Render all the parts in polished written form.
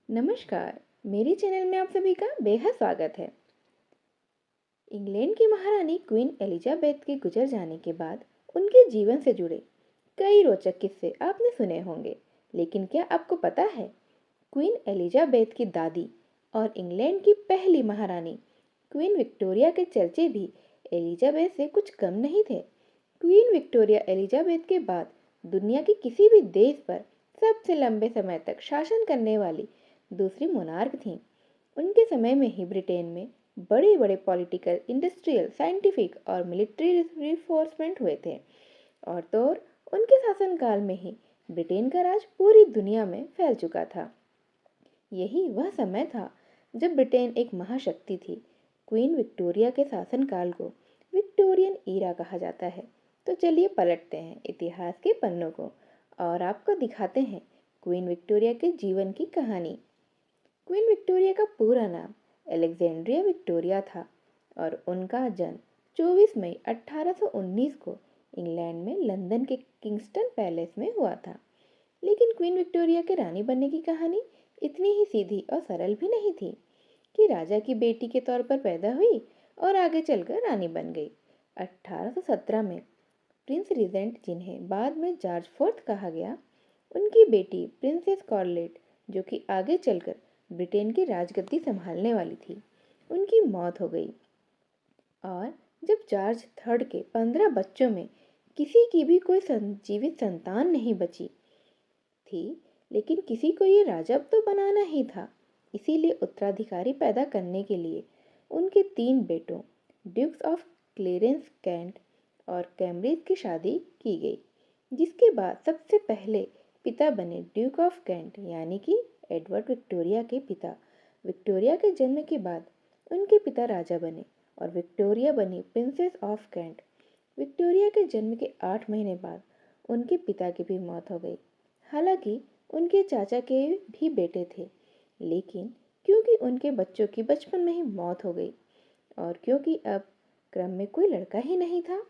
नमस्कार। मेरे चैनल में आप सभी का बेहद स्वागत है। इंग्लैंड की महारानी क्वीन एलिजाबेथ के गुजर जाने के बाद उनके जीवन से जुड़े कई रोचक किस्से आपने सुने होंगे, लेकिन क्या आपको पता है क्वीन एलिजाबेथ की दादी और इंग्लैंड की पहली महारानी क्वीन विक्टोरिया के चर्चे भी एलिजाबेथ से कुछ कम नहीं थे। क्वीन विक्टोरिया एलिजाबेथ के बाद दुनिया के किसी भी देश पर सबसे लंबे समय तक शासन करने वाली दूसरी मोनार्क थीं। उनके समय में ही ब्रिटेन में बड़े बड़े पॉलिटिकल, इंडस्ट्रियल, साइंटिफिक और मिलिट्री रिफोर्समेंट हुए थे। और तो और उनके शासनकाल में ही ब्रिटेन का राज पूरी दुनिया में फैल चुका था। यही वह समय था जब ब्रिटेन एक महाशक्ति थी। क्वीन विक्टोरिया के शासनकाल को विक्टोरियन ईरा कहा जाता है। तो चलिए पलटते हैं इतिहास के पन्नों को और आपको दिखाते हैं क्वीन विक्टोरिया के जीवन की कहानी। क्वीन विक्टोरिया का पूरा नाम अलेक्जेंड्रिया विक्टोरिया था और उनका जन्म 24 मई 1819 को इंग्लैंड में लंदन के किंगस्टन पैलेस में हुआ था। लेकिन क्वीन विक्टोरिया के रानी बनने की कहानी इतनी ही सीधी और सरल भी नहीं थी कि राजा की बेटी के तौर पर पैदा हुई और आगे चलकर रानी बन गई। 1817 में प्रिंस रिजेंट, जिन्हें बाद में जॉर्ज फोर्थ कहा गया, उनकी बेटी प्रिंसेस कॉर्लेट, जो कि आगे चलकर ब्रिटेन की राजगद्दी संभालने वाली थी, उनकी मौत हो गई। और जब जॉर्ज थर्ड के 15 बच्चों में किसी की भी कोई जीवित संतान नहीं बची थी, लेकिन किसी को ये राजा तो बनाना ही था। इसीलिए उत्तराधिकारी पैदा करने के लिए उनके 3 बेटों ड्यूक्स ऑफ क्लेरेंस, कैंट और कैम्ब्रिज की शादी की गई, जिसके बाद सबसे पहले पिता बने ड्यूक ऑफ कैंट, यानी कि एडवर्ड विक्टोरिया के पिता। विक्टोरिया के जन्म के बाद उनके पिता राजा बने और विक्टोरिया बनी प्रिंसेस ऑफ कैंट। विक्टोरिया के जन्म के 8 महीने बाद उनके पिता की भी मौत हो गई। हालांकि उनके चाचा के भी बेटे थे, लेकिन क्योंकि उनके बच्चों की बचपन में ही मौत हो गई और क्योंकि अब क्रम में कोई लड़का ही नहीं था,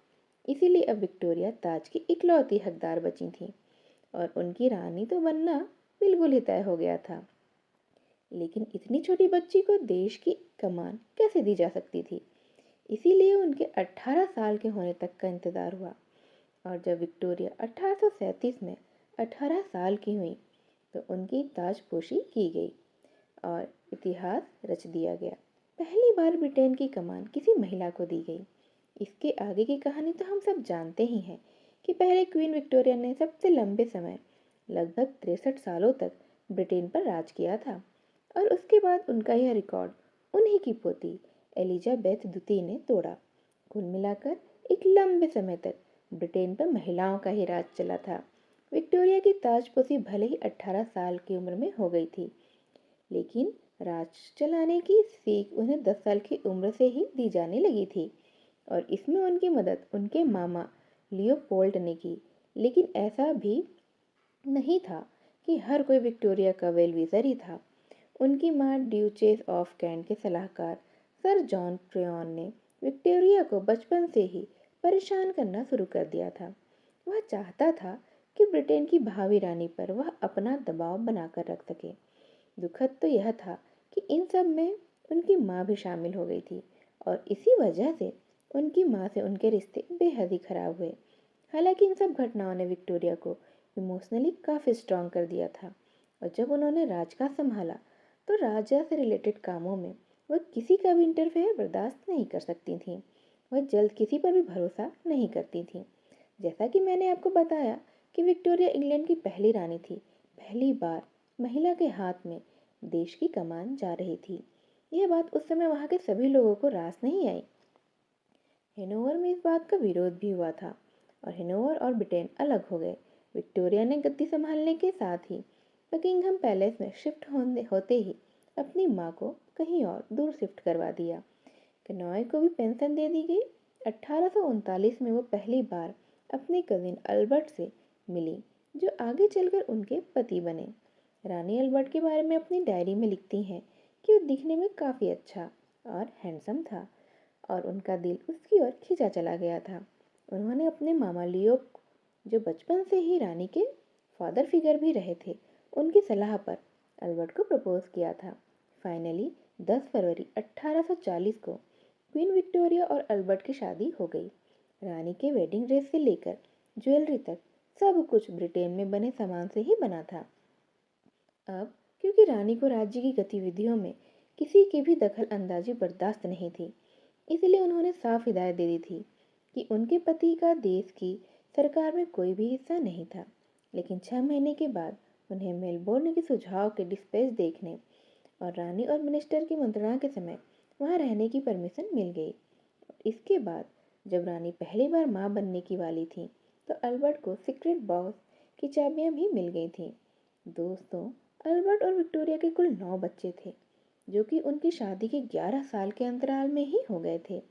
इसीलिए अब विक्टोरिया ताज की इकलौती हकदार बची थी और उनकी रानी तो बनना बिल्कुल ही तय हो गया था। लेकिन इतनी छोटी बच्ची को देश की कमान कैसे दी जा सकती थी, इसीलिए उनके 18 साल के होने तक का इंतजार हुआ। और जब विक्टोरिया 1837 में 18 साल की हुई तो उनकी ताजपोशी की गई और इतिहास रच दिया गया। पहली बार ब्रिटेन की कमान किसी महिला को दी गई। इसके आगे की कहानी तो हम सब जानते ही हैं कि पहले क्वीन विक्टोरिया ने सबसे लंबे समय, लगभग 63 सालों तक ब्रिटेन पर राज किया था और उसके बाद उनका यह रिकॉर्ड उन्हीं की पोती एलिजाबेथ द्वितीय ने तोड़ा। कुल मिलाकर एक लंबे समय तक ब्रिटेन पर महिलाओं का ही राज चला था। विक्टोरिया की ताजपोशी भले ही 18 साल की उम्र में हो गई थी, लेकिन राज चलाने की सीख उन्हें 10 साल की उम्र से ही दी जाने लगी थी और इसमें उनकी मदद उनके मामा लियोपोल्ड ने की। लेकिन ऐसा भी नहीं था कि हर कोई विक्टोरिया का वेल विशर ही था। उनकी मां ड्यूचेस ऑफ कैंट के सलाहकार सर जॉन ट्रेयॉन ने विक्टोरिया को बचपन से ही परेशान करना शुरू कर दिया था। वह चाहता था कि ब्रिटेन की भावी रानी पर वह अपना दबाव बनाकर रख सके। दुखद तो यह था कि इन सब में उनकी माँ भी शामिल हो गई थी और इसी वजह से उनकी माँ से उनके रिश्ते बेहद ही खराब हुए। हालांकि इन सब घटनाओं ने विक्टोरिया को इमोशनली काफ़ी स्ट्रांग कर दिया था और जब उन्होंने राजकाज संभाला तो राजा से रिलेटेड कामों में वह किसी का भी इंटरफेयर बर्दाश्त नहीं कर सकती थीं। वह जल्द किसी पर भी भरोसा नहीं करती थीं। जैसा कि मैंने आपको बताया कि विक्टोरिया इंग्लैंड की पहली रानी थी। पहली बार महिला के हाथ में देश की कमान जा रही थी। यह बात उस समय वहाँ के सभी लोगों को रास नहीं आई। हेनोवर में इस बात का विरोध भी हुआ था और हेनोवर और ब्रिटेन अलग हो गए। विक्टोरिया ने गद्दी संभालने के साथ ही बकिंघम पैलेस में शिफ्ट होते ही अपनी माँ को कहीं और दूर शिफ्ट करवा दिया। कनॉय को भी पेंशन दे दी गई। 1839 में वो पहली बार अपने कजिन अल्बर्ट से मिली, जो आगे चलकर उनके पति बने। रानी अल्बर्ट के बारे में अपनी डायरी में लिखती हैं कि वो दिखने में काफ़ी अच्छा और हैंडसम था और उनका दिल उसकी ओर खींचा चला गया था। उन्होंने अपने मामा लियो, जो बचपन से ही रानी के फादर फिगर भी रहे थे, उनकी सलाह पर अल्बर्ट को प्रपोज किया था। फाइनली 10 फरवरी 1840 को क्वीन विक्टोरिया और अल्बर्ट की शादी हो गई। रानी के वेडिंग ड्रेस से लेकर ज्वेलरी तक सब कुछ ब्रिटेन में बने सामान से ही बना था। अब क्योंकि रानी को राज्य की गतिविधियों में किसी की भी दखल अंदाजी बर्दाश्त नहीं थी, इसलिए उन्होंने साफ हिदायत दे दी थी कि उनके पति का देश की सरकार में कोई भी हिस्सा नहीं था। लेकिन 6 महीने के बाद उन्हें मेलबोर्न के सुझाव के डिस्पैच देखने और रानी और मिनिस्टर की मंत्रणा के समय वहां रहने की परमिशन मिल गई। इसके बाद जब रानी पहली बार मां बनने की वाली थी, तो अल्बर्ट को सीक्रेट बॉक्स की चाबियां भी मिल गई थी। दोस्तों, अल्बर्ट और विक्टोरिया के कुल 9 बच्चे थे, जो कि उनकी शादी के 11 साल के अंतराल में ही हो गए थे।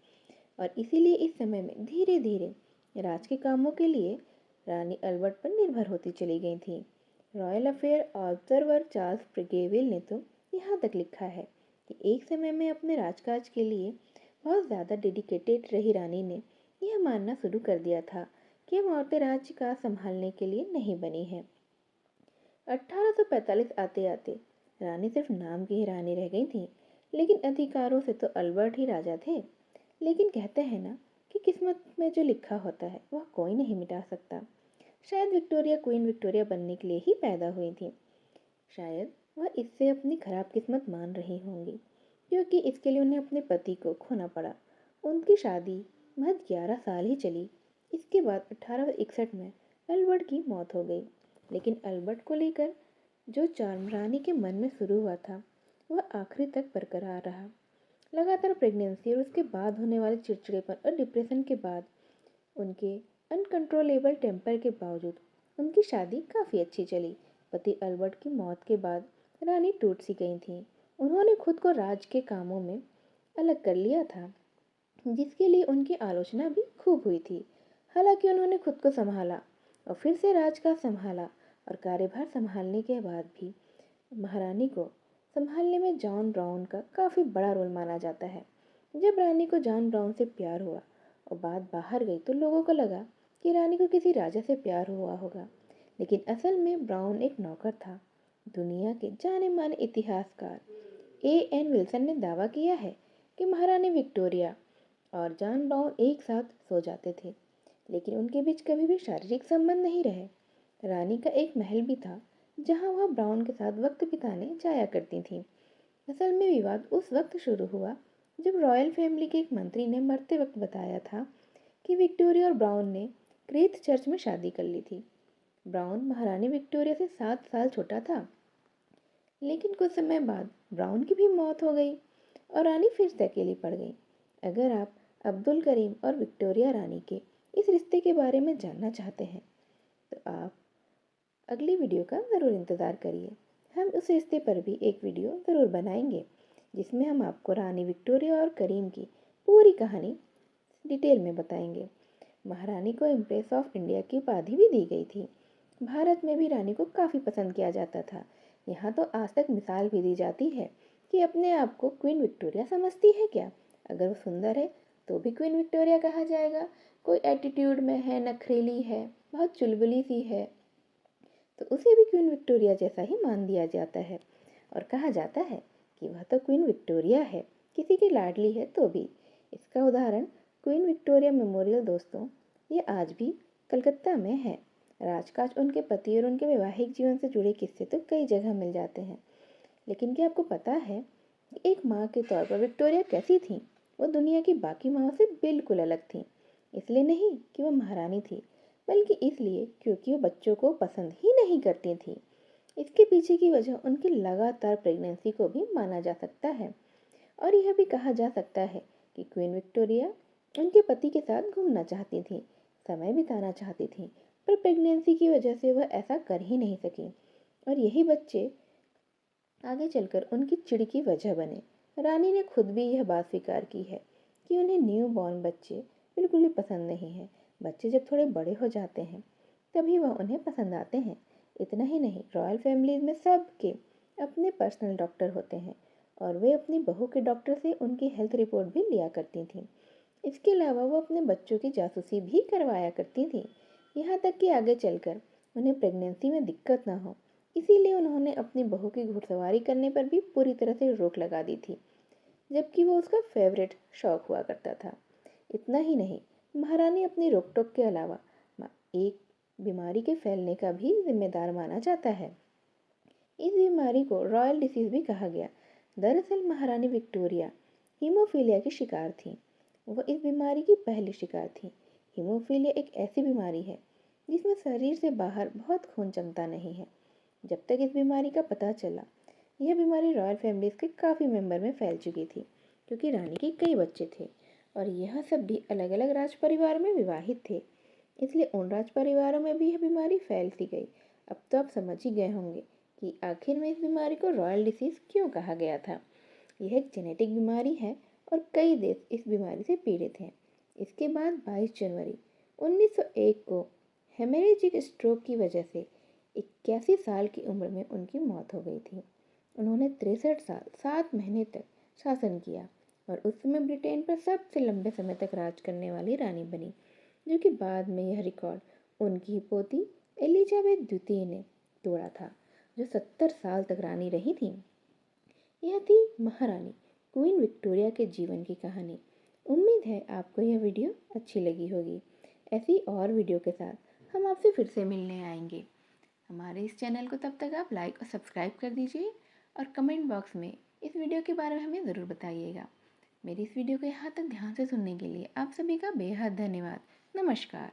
और इसीलिए इस समय में धीरे धीरे राज के कामों के लिए रानी अल्बर्ट पर निर्भर होती चली गई थी। रॉयल अफेयर ऑब्जर्वर चार्ल्स प्रिगेविल ने तो यहाँ तक लिखा है कि एक समय में अपने राजकाज के लिए बहुत ज़्यादा डेडिकेटेड रही रानी ने यह मानना शुरू कर दिया था कि हम औरतें राज्य का संभालने के लिए नहीं बनी हैं। 1845 आते आते रानी सिर्फ नाम की ही रानी रह गई थी, लेकिन अधिकारों से तो अल्बर्ट ही राजा थे। लेकिन कहते हैं ना कि किस्मत में जो लिखा होता है वह कोई नहीं मिटा सकता। शायद विक्टोरिया क्वीन विक्टोरिया बनने के लिए ही पैदा हुई थी। शायद वह इससे अपनी खराब किस्मत मान रही होंगी, क्योंकि इसके लिए उन्हें अपने पति को खोना पड़ा। उनकी शादी महज 11 साल ही चली। इसके बाद 1861 में अल्बर्ट की मौत हो गई। लेकिन अल्बर्ट को लेकर जो चार्म रानी के मन में शुरू हुआ था वह आखिरी तक बरकरार रहा। लगातार प्रेगनेंसी और उसके बाद होने वाले चिड़चिड़ेपन और डिप्रेशन के बाद उनके अनकंट्रोलेबल टेम्पर के बावजूद उनकी शादी काफ़ी अच्छी चली। पति अल्बर्ट की मौत के बाद रानी टूट सी गई थी। उन्होंने खुद को राज के कामों में अलग कर लिया था, जिसके लिए उनकी आलोचना भी खूब हुई थी। हालांकि उन्होंने खुद को संभाला और फिर से राजकाज संभाला और कार्यभार संभालने के बाद भी महारानी को संभालने में जॉन ब्राउन का काफ़ी बड़ा रोल माना जाता है। जब रानी को जॉन ब्राउन से प्यार हुआ और बात बाहर गई तो लोगों को लगा कि रानी को किसी राजा से प्यार हुआ होगा, लेकिन असल में ब्राउन एक नौकर था। दुनिया के जाने माने इतिहासकार A.N. विल्सन ने दावा किया है कि महारानी विक्टोरिया और जॉन ब्राउन एक साथ सो जाते थे, लेकिन उनके बीच कभी भी शारीरिक संबंध नहीं रहे। रानी का एक महल भी था जहां वह ब्राउन के साथ वक्त बिताने जाया करती थी। असल में विवाद उस वक्त शुरू हुआ जब रॉयल फैमिली के एक मंत्री ने मरते वक्त बताया था कि विक्टोरिया और ब्राउन ने क्रेथ चर्च में शादी कर ली थी। ब्राउन महारानी विक्टोरिया से 7 साल छोटा था, लेकिन कुछ समय बाद ब्राउन की भी मौत हो गई और रानी फिर से अकेली पड़ गई। अगर आप अब्दुल करीम और विक्टोरिया रानी के इस रिश्ते के बारे में जानना चाहते हैं तो आप अगली वीडियो का ज़रूर इंतज़ार करिए। हम उस रिश्ते पर भी एक वीडियो ज़रूर बनाएंगे, जिसमें हम आपको रानी विक्टोरिया और करीम की पूरी कहानी डिटेल में बताएंगे। महारानी को इम्प्रेस ऑफ इंडिया की उपाधि भी दी गई थी। भारत में भी रानी को काफ़ी पसंद किया जाता था। यहाँ तो आज तक मिसाल भी दी जाती है कि अपने आप को क्वीन विक्टोरिया समझती है क्या। अगर वो सुंदर है तो भी क्वीन विक्टोरिया कहा जाएगा, कोई एटीट्यूड में है, नखरेली है, बहुत चुलबुली सी है, तो उसे भी क्वीन विक्टोरिया जैसा ही मान दिया जाता है और कहा जाता है कि वह तो क्वीन विक्टोरिया है, किसी की लाडली है तो भी। इसका उदाहरण क्वीन विक्टोरिया मेमोरियल दोस्तों, ये आज भी कलकत्ता में है। राजकाज, उनके पति और उनके वैवाहिक जीवन से जुड़े किस्से तो कई जगह मिल जाते हैं। लेकिन क्या आपको पता है कि एक माँ के तौर पर विक्टोरिया कैसी थी? वो दुनिया की बाकी माँओं से बिल्कुल अलग थी। इसलिए नहीं कि वो महारानी थी, बल्कि इसलिए क्योंकि वो बच्चों को पसंद ही नहीं करती थी। इसके पीछे की वजह उनकी लगातार प्रेगनेंसी को भी माना जा सकता है। और यह भी कहा जा सकता है कि क्वीन विक्टोरिया उनके पति के साथ घूमना चाहती थी, समय बिताना चाहती थी, पर प्रेगनेंसी की वजह से वह ऐसा कर ही नहीं सकी और यही बच्चे आगे चलकर उनकी चिढ़ की वजह बने। रानी ने खुद भी यह बात स्वीकार की है कि उन्हें न्यू बॉर्न बच्चे बिल्कुल भी पसंद नहीं है। बच्चे जब थोड़े बड़े हो जाते हैं तभी वह उन्हें पसंद आते हैं। इतना ही नहीं, रॉयल फैमिलीज में सब के अपने पर्सनल डॉक्टर होते हैं और वे अपनी बहू के डॉक्टर से उनकी हेल्थ रिपोर्ट भी लिया करती थीं। इसके अलावा वो अपने बच्चों की जासूसी भी करवाया करती थी, यहाँ तक कि आगे चलकर उन्हें प्रेगनेंसी में दिक्कत ना हो इसीलिए उन्होंने अपनी बहू की घुड़सवारी करने पर भी पूरी तरह से रोक लगा दी थी, जबकि वो उसका फेवरेट शौक हुआ करता था। इतना ही नहीं, महारानी अपनी रोक-टोक के अलावा एक बीमारी के फैलने का भी जिम्मेदार माना जाता है। इस बीमारी को रॉयल डिसीज भी कहा गया। दरअसल महारानी विक्टोरिया हीमोफीलिया की शिकार थीं। वह इस बीमारी की पहली शिकार थीं। हीमोफीलिया एक ऐसी बीमारी है जिसमें शरीर से बाहर बहुत खून जमता नहीं है। जब तक इस बीमारी का पता चला, यह बीमारी रॉयल फैमिलीज के काफ़ी मेंबर में फैल चुकी थी, क्योंकि रानी के कई बच्चे थे और यह सब भी अलग अलग राज परिवार में विवाहित थे। इसलिए उन राज परिवारों में भी यह बीमारी फैल सी गई। अब तो आप समझ ही गए होंगे कि आखिर में इस बीमारी को रॉयल डिसीज क्यों कहा गया था। यह एक जेनेटिक बीमारी है और कई देश इस बीमारी से पीड़ित हैं। इसके बाद 22 जनवरी 1901 को हेमरेजिक स्ट्रोक की वजह से 81 साल की उम्र में उनकी मौत हो गई थी। उन्होंने 63 साल 7 महीने तक शासन किया और उस समय ब्रिटेन पर सबसे लंबे समय तक राज करने वाली रानी बनी, जो कि बाद में यह रिकॉर्ड उनकी पोती एलिजाबेथ द्वितीय ने तोड़ा था, जो 70 साल तक रानी रही थी। यह थी महारानी क्वीन विक्टोरिया के जीवन की कहानी। उम्मीद है आपको यह वीडियो अच्छी लगी होगी। ऐसी और वीडियो के साथ हम आपसे फिर से मिलने आएंगे। हमारे इस चैनल को तब तक आप लाइक और सब्सक्राइब कर दीजिए और कमेंट बॉक्स में इस वीडियो के बारे में हमें ज़रूर बताइएगा। मेरी इस वीडियो को यहाँ तक ध्यान से सुनने के लिए आप सभी का बेहद धन्यवाद। नमस्कार।